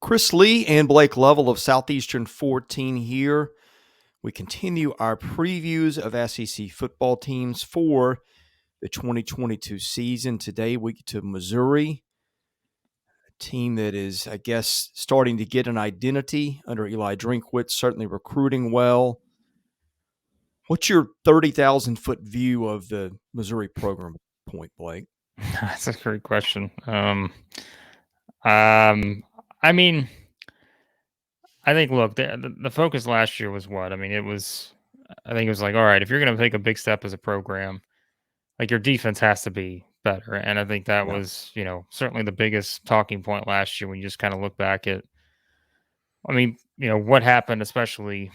Chris Lee and Blake Lovell of Southeastern 14 here. We continue our previews of SEC football teams for the 2022 season. Today we get to Missouri, a team that is, I guess, starting to get an identity under Eli Drinkwitz, certainly recruiting well. What's your 30,000-foot view of the Missouri program point, Blake? That's a great question. I mean, I think, look, the focus last year was what? I mean, I think it was like, all right, if you're going to take a big step as a program, like your defense has to be better. And I think that Yeah. was, certainly the biggest talking point last year when you just kind of look back at, what happened, especially,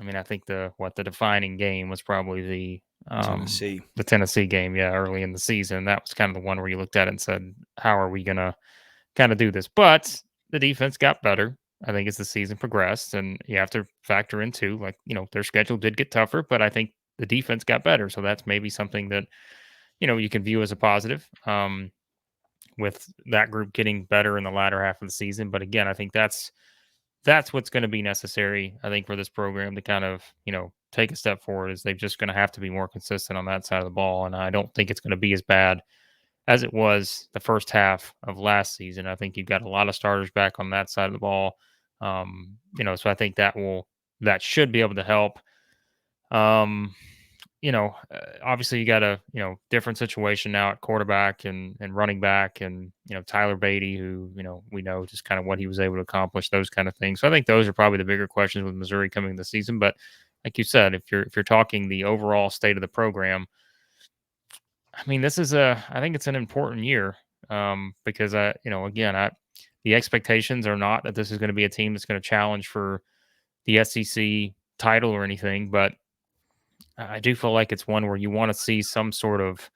I think the defining game was probably Tennessee. the Tennessee game, yeah, early in the season. That was kind of the one where you looked at it and said, how are we going to kind of do this? But the defense got better, I think, as the season progressed. And you have to factor in too, like, their schedule did get tougher, but I think the defense got better. So that's maybe something that, you can view as a positive, with that group getting better in the latter half of the season. But again, I think that's what's going to be necessary, I think, for this program to kind of, take a step forward, is they're just going to have to be more consistent on that side of the ball. And I don't think it's going to be as bad as it was the first half of last season. I think you've got a lot of starters back on that side of the ball. So I think that should be able to help. Obviously you got a, different situation now at quarterback and running back, and, Tyler Beatty, who, we know just kind of what he was able to accomplish, those kind of things. So I think those are probably the bigger questions with Missouri coming this season. But like you said, if you're talking the overall state of the program, I mean, I think it's an important year, because the expectations are not that this is going to be a team that's going to challenge for the SEC title or anything, but I do feel like it's one where you want to see some sort of,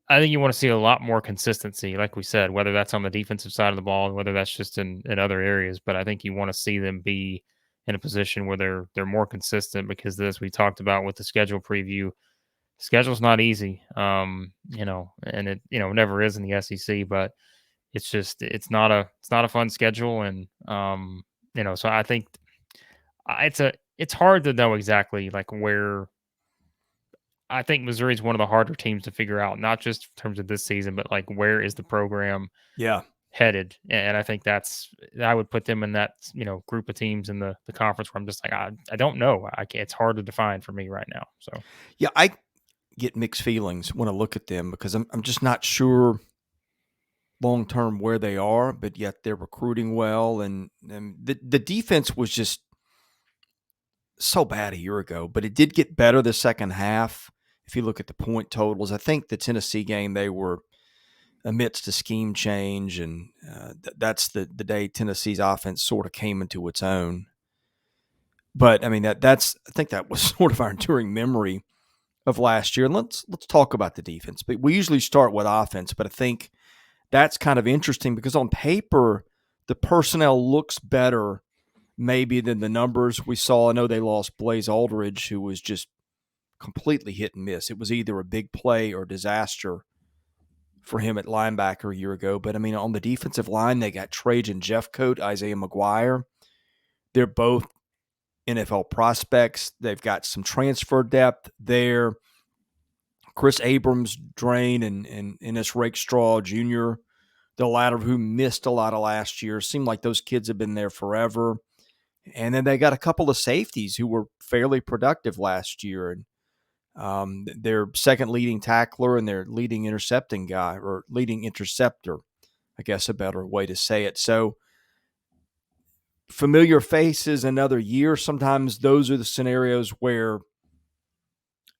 I think you want to see a lot more consistency, like we said, whether that's on the defensive side of the ball, whether that's just in other areas. But I think you want to see them be in a position where they're more consistent, because as we talked about with the schedule preview, schedule's not easy, and it, never is in the SEC, but it's not a fun schedule. And, so I think it's hard to know exactly like where. I think Missouri is one of the harder teams to figure out, not just in terms of this season, but like where is the program Yeah. headed? And I think I would put them in that, group of teams in the conference where I'm just like, I don't know. It's hard to define for me right now. So Yeah, I get mixed feelings when I look at them, because I'm just not sure long term where they are, but yet they're recruiting well, and the defense was just so bad a year ago, but it did get better the second half. If you look at the point totals, I think the Tennessee game, they were amidst a scheme change, and that's the day Tennessee's offense sort of came into its own. But I mean, I think that was sort of our enduring memory of last year. And let's talk about the defense. But we usually start with offense, but I think that's kind of interesting because on paper, the personnel looks better maybe than the numbers we saw. I know they lost Blaze Aldridge, who was just completely hit and miss. It was either a big play or disaster for him at linebacker a year ago. But I mean, on the defensive line, they got Trajan Jeffcoat, Isaiah McGuire. They're both NFL prospects. They've got some transfer depth there. Chris Abrams, Drain, and Ennis Rakestraw Jr., the latter of whom missed a lot of last year. Seemed like those kids have been there forever. And then they got a couple of safeties who were fairly productive last year. And their second leading tackler and their leading intercepting guy, or leading interceptor, I guess a better way to say it. So familiar faces another year. Sometimes those are the scenarios where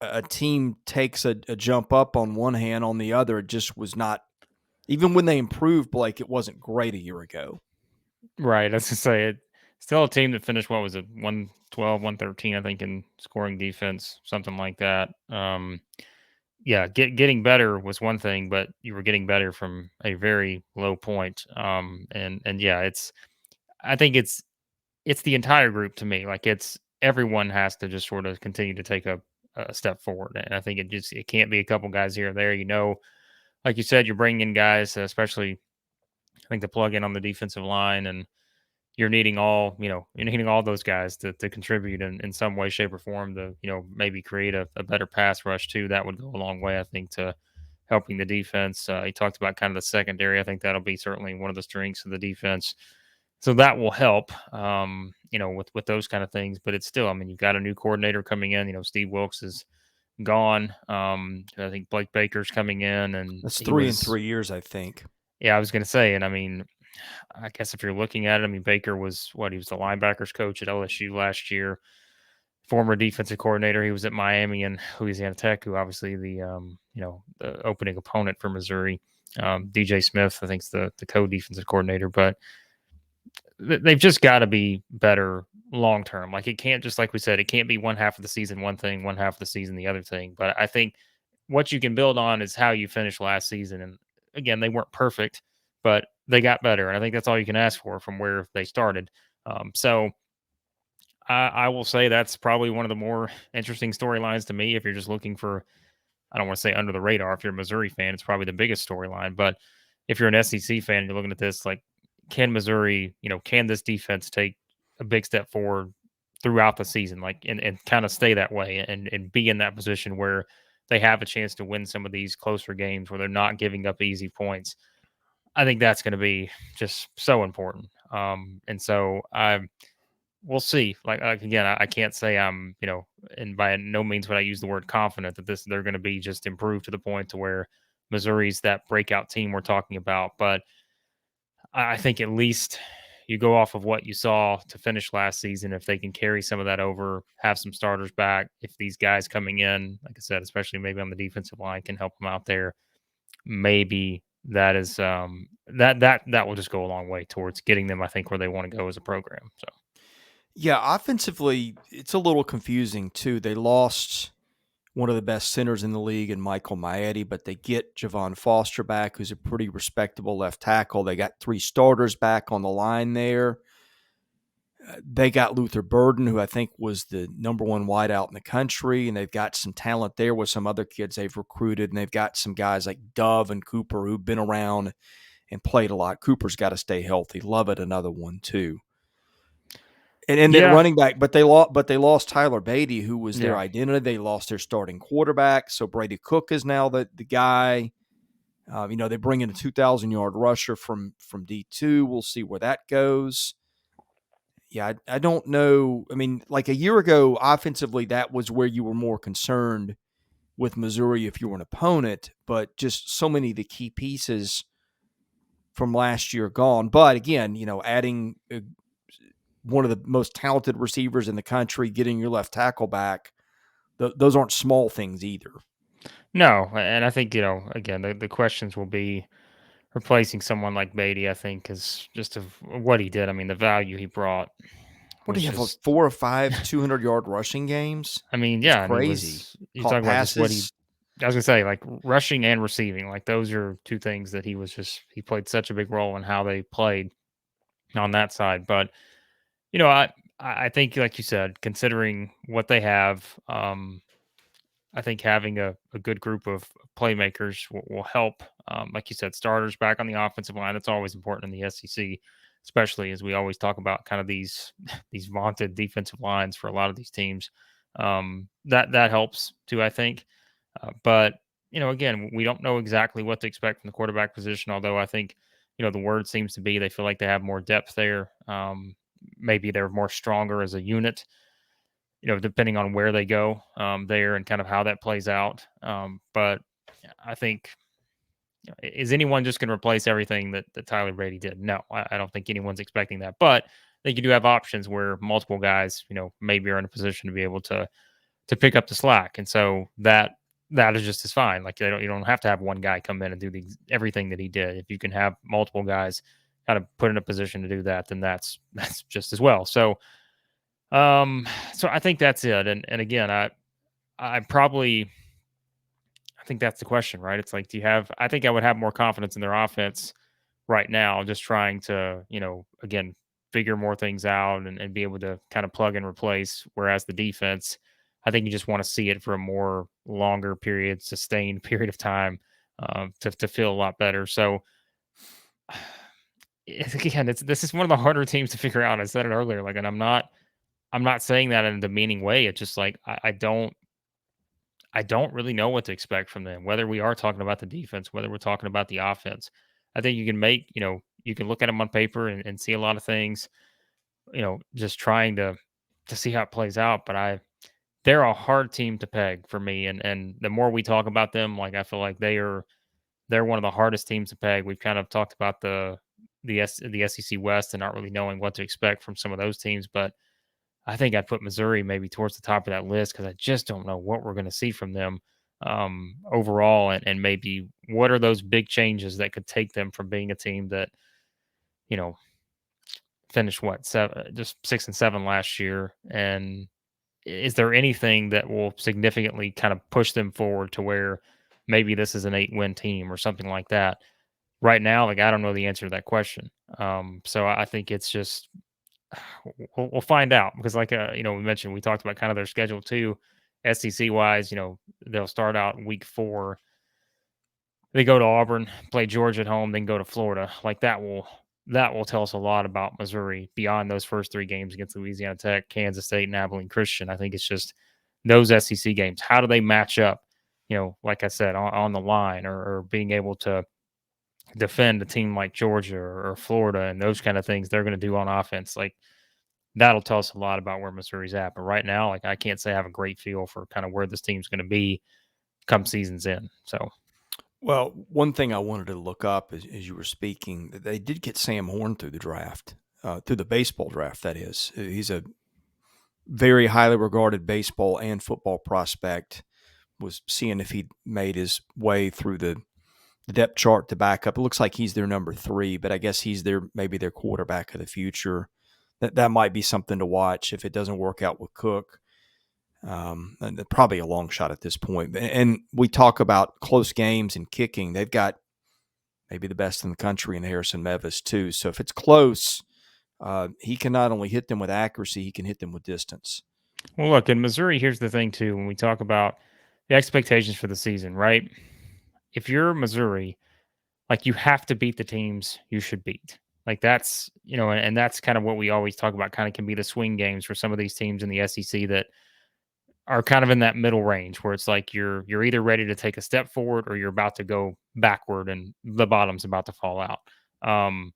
a team takes a jump up on one hand, on the other, it just was not, even when they improved, Blake, it wasn't great a year ago. right, as I say, it still a team that finished, what was it, 112, 113, I think, in scoring defense, something like that. Yeah, getting better was one thing, but you were getting better from a very low point. And yeah, I think it's the entire group to me. Like, it's everyone has to just sort of continue to take a step forward. And I think it can't be a couple guys here or there. Like you said, you're bringing in guys, especially I think the plug in on the defensive line, and you're needing all those guys to contribute in some way, shape, or form to, maybe create a better pass rush too. That would go a long way, I think, to helping the defense. He talked about kind of the secondary. I think that'll be certainly one of the strengths of the defense. So that will help, with those kind of things. But it's still, I mean, you've got a new coordinator coming in. Steve Wilkes is gone. I think Blake Baker's coming in, and That's he 3 in was, 3 years, I think. yeah, I was going to say, and I mean, I guess if you're looking at it, I mean, Baker was what, he was the linebackers coach at LSU last year, former defensive coordinator. He was at Miami and Louisiana Tech, who obviously the opening opponent for Missouri. DJ Smith, I think, is the co-defensive coordinator, but they've just got to be better long term. Like, it can't, just like we said, it can't be one half of the season one thing, one half of the season the other thing. But I think what you can build on is how you finished last season. And again, they weren't perfect, but they got better. And I think that's all you can ask for from where they started. So I will say that's probably one of the more interesting storylines to me. If you're just looking for, I don't want to say under the radar. If you're a Missouri fan, it's probably the biggest storyline. But if you're an SEC fan, you're looking at this like, can Missouri, can this defense take a big step forward throughout the season, like, and kind of stay that way and be in that position where they have a chance to win some of these closer games where they're not giving up easy points. I think that's going to be just so important. And so we'll see. Like again, I can't say I'm, and by no means would I use the word confident that they're going to be just improved to the point to where Missouri's that breakout team we're talking about. But I think at least you go off of what you saw to finish last season. If they can carry some of that over, have some starters back, if these guys coming in, like I said, especially maybe on the defensive line, can help them out there, maybe that is that will just go a long way towards getting them, I think, where they want to go as a program. So. Yeah, offensively, it's a little confusing too. They lost one of the best centers in the league in Michael Maietti, but they get Javon Foster back, who's a pretty respectable left tackle. They got 3 starters back on the line there. They got Luther Burden, who I think was the number 1 wideout in the country, and they've got some talent there with some other kids they've recruited, and they've got some guys like Dove and Cooper who've been around and played a lot. Cooper's got to stay healthy. Lovett, another one too. And then Yeah. running back, but they lost Tyler Beatty, who was their Yeah. identity. They lost their starting quarterback, so Brady Cook is now the guy. They bring in a 2,000-yard rusher from D2. We'll see where that goes. Yeah, I don't know. I mean, like a year ago, offensively, that was where you were more concerned with Missouri if you were an opponent, but just so many of the key pieces from last year gone. But again, adding one of the most talented receivers in the country, getting your left tackle back, those aren't small things either. No, and I think, again, the questions will be replacing someone like Beatty, I think, is just of what he did. I mean, the value he brought What do was you have, like just, 4 or 5 200-yard rushing games? I mean, It's yeah, and crazy. you Caught talk about just what passes. I was gonna say, like rushing and receiving, like those are two things that he played such a big role in how they played on that side. But, you know, I, I think, like you said, considering what they have, I think having a good group of playmakers will help. Like you said, starters back on the offensive line. That's always important in the SEC, especially as we always talk about kind of these these vaunted defensive lines for a lot of these teams. That helps too, I think. But again, we don't know exactly what to expect from the quarterback position. Although I think the word seems to be they feel like they have more depth there. Maybe they're more stronger as a unit, depending on where they go there and kind of how that plays out. But I think, is anyone just going to replace everything that Tyler Brady did? No, I don't think anyone's expecting that. But I think you do have options where multiple guys, maybe are in a position to be able to pick up the slack, and so that is just as fine. Like, you don't have to have one guy come in and do everything that he did. If you can have multiple guys kind of put in a position to do that, then that's just as well. So I think that's it. And again, I probably, I think that's the question, right? It's like, I think I would have more confidence in their offense right now, just trying to, again, figure more things out and be able to kind of plug and replace. Whereas the defense, I think you just want to see it for a more longer period, sustained period of time, to feel a lot better. So again, this is one of the harder teams to figure out. I said it earlier, like, and I'm not saying that in a demeaning way. It's just like I don't really know what to expect from them. Whether we are talking about the defense, whether we're talking about the offense, I think you can look at them on paper and see a lot of things. Just trying to see how it plays out. But they're a hard team to peg for me, and the more we talk about them, like I feel like they're one of the hardest teams to peg. We've kind of talked about the SEC West and not really knowing what to expect from some of those teams, but I think I'd put Missouri maybe towards the top of that list because I just don't know what we're going to see from them overall, and maybe what are those big changes that could take them from being a team that you know finished what just 6-7 last year, and is there anything that will significantly kind of push them forward to where maybe this is an 8-win team or something like that? Right now, like I don't know the answer to that question. So I think it's just we'll find out because, like we mentioned, we talked about kind of their schedule too, SEC wise. They'll start out week 4. They go to Auburn, play Georgia at home, then go to Florida. Like that will tell us a lot about Missouri beyond those first 3 games against Louisiana Tech, Kansas State, and Abilene Christian. I think it's just those SEC games. How do they match up? Like I said, on the line or being able to defend a team like Georgia or Florida and those kind of things they're going to do on offense. Like that'll tell us a lot about where Missouri's at. But right now, like I can't say I have a great feel for kind of where this team's going to be come season's end. So Well, one thing I wanted to look up as you were speaking, that they did get Sam Horn through the draft, through the baseball draft, that is. He's a very highly regarded baseball and football prospect. Was seeing if he made his way through the depth chart to back up. It looks like he's their number 3, but I guess he's maybe their quarterback of the future. That might be something to watch if it doesn't work out with Cook. And probably a long shot at this point. And we talk about close games and kicking. They've got maybe the best in the country in Harrison Mevis too. So if it's close, he can not only hit them with accuracy, he can hit them with distance. well, look in Missouri. Here's the thing too. When we talk about the expectations for the season, right? If you're Missouri, like you have to beat the teams you should beat. Like that's and that's kind of what we always talk about. Kind of can be the swing games for some of these teams in the SEC that are kind of in that middle range where it's like you're either ready to take a step forward or you're about to go backward and the bottom's about to fall out. Um,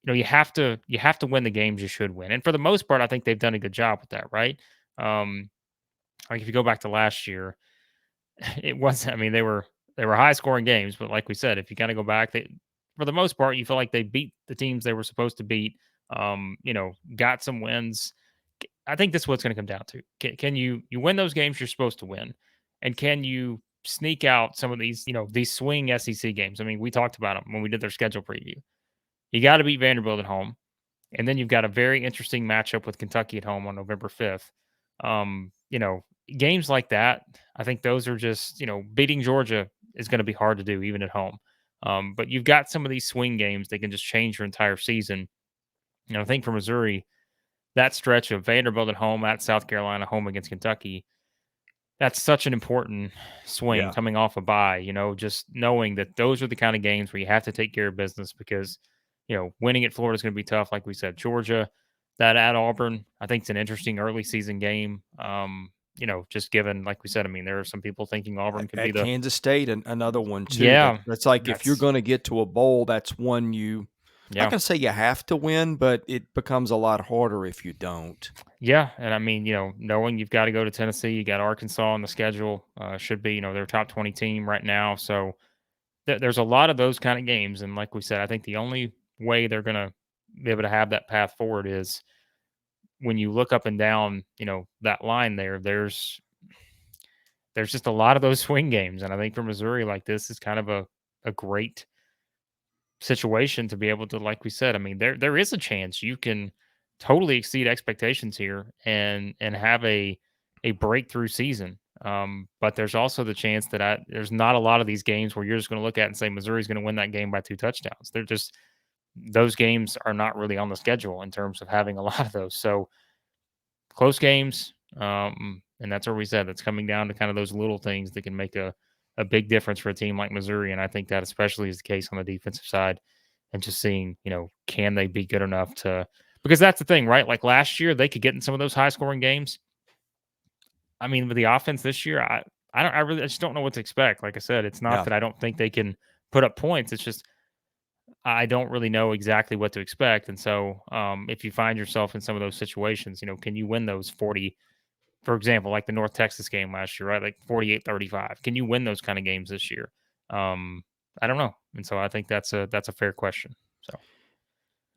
you have to win the games you should win. And for the most part, I think they've done a good job with that, right? Um, like if you go back to last year, it was I mean they were high scoring games, but like we said, if you kind of go back, they for the most part you feel like they beat the teams they were supposed to beat. Got some wins. I think this is what's going to come down to. Can you win those games you're supposed to win, and can you sneak out some of these swing SEC games? I mean, we talked about them when we did their schedule preview. You got to beat Vanderbilt at home, and then you've got a very interesting matchup with Kentucky at home on November 5th. Um, you know, Games like that, I think those are just beating Georgia is going to be hard to do even at home. But you've got some of these swing games that can just change your entire season. I think for Missouri, that stretch of Vanderbilt at home, at South Carolina, home against Kentucky, that's such an important swing Yeah. coming off a bye, just knowing that those are the kind of games where you have to take care of business because, winning at Florida is going to be tough. Like we said, Georgia, that at Auburn, I think it's an interesting early season game. Just given, like we said, I mean, there are some people thinking Auburn could be At the, Kansas State, another one too. yeah, That's like if you're that's, going to get to a bowl, that's one you. Not yeah. going to say you have to win, but it becomes a lot harder if you don't. Yeah, and I mean, knowing you've got to go to Tennessee, you got Arkansas on the schedule, should be, their top 20 team right now. So there's a lot of those kind of games, and like we said, I think the only way they're gonna be able to have that path forward is when you look up and down, that line there. There's just a lot of those swing games, and I think for Missouri, like this is kind of a great situation to be able to, like we said, I mean, there is a chance you can totally exceed expectations here and have a breakthrough season. But there's also the chance that there's not a lot of these games where you're just going to look at and say Missouri's going to win that game by 2 touchdowns. They're just those games are not really on the schedule in terms of having a lot of those. So close games, and that's where we said that's coming down to kind of those little things that can make a big difference for a team like Missouri. And I think that especially is the case on the defensive side and just seeing, can they be good enough to, because that's the thing, right? Like last year, they could get in some of those high scoring games. I mean, with the offense this year, I just don't know what to expect. Like I said, it's not Yeah. that I don't think they can put up points. It's just I don't really know exactly what to expect. And so, if you find yourself in some of those situations, can you win those 40, for example, like the North Texas game last year, right? Like 48-35. Can you win those kind of games this year? Um, I don't know. And so I think that's a fair question. So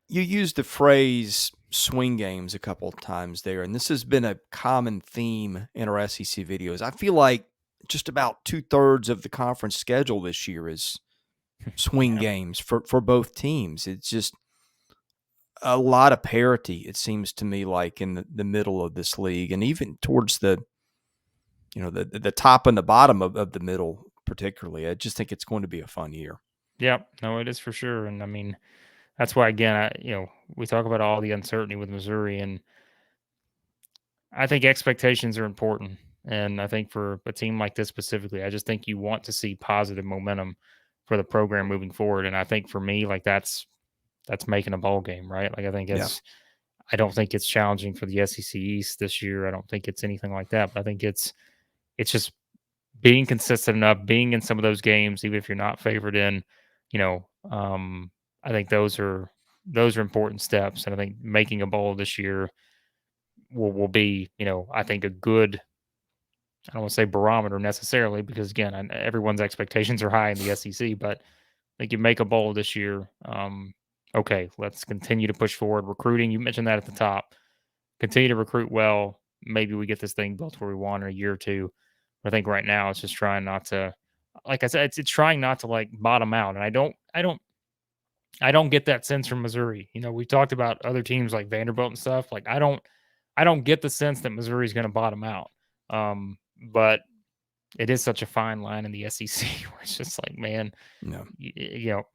You used the phrase swing games a couple of times there, and this has been a common theme in our SEC videos. I feel like just about 2/3 of the conference schedule this year is swing yeah. games for both teams. It's just a lot of parity, it seems to me, like in the middle of this league, and even towards the top and the bottom of the middle, particularly. I just think it's going to be a fun year. Yeah, no, it is for sure. And I mean, that's why again, we talk about all the uncertainty with Missouri, and I think expectations are important. And I think for a team like this specifically, I just think you want to see positive momentum for the program moving forward. And I think for me, like that's making a bowl game, right? Like Yeah. I don't think it's challenging for the SEC East this year. I don't think it's anything like that. But I think it's just being consistent enough, being in some of those games, even if you're not favored in, you know, I think those are important steps. And I think making a bowl this year will be, I think a good, I don't want to say barometer necessarily, because again, everyone's expectations are high in the SEC, but I think you make a bowl this year. Okay, let's continue to push forward. Recruiting, you mentioned that at the top. Continue to recruit well. Maybe we get this thing built where we want in a year or two. But I think right now it's just trying not to, like I said, it's trying not to like bottom out. And I don't get that sense from Missouri. We talked about other teams like Vanderbilt and stuff. Like I don't get the sense that Missouri is going to bottom out. But it is such a fine line in the SEC where it's just like, man, No.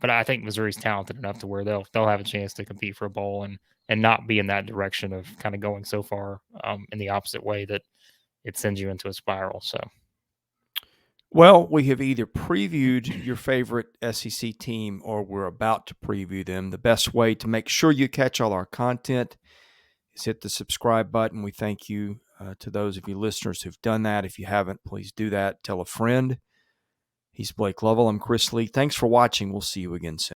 But I think Missouri's talented enough to where they'll have a chance to compete for a bowl and not be in that direction of kind of going so far in the opposite way that it sends you into a spiral. So Well, we have either previewed your favorite SEC team or we're about to preview them. The best way to make sure you catch all our content is hit the subscribe button. We thank you to those of you listeners who've done that. If you haven't, please do that. Tell a friend. He's Blake Lovell. I'm Chris Lee. Thanks for watching. We'll see you again soon.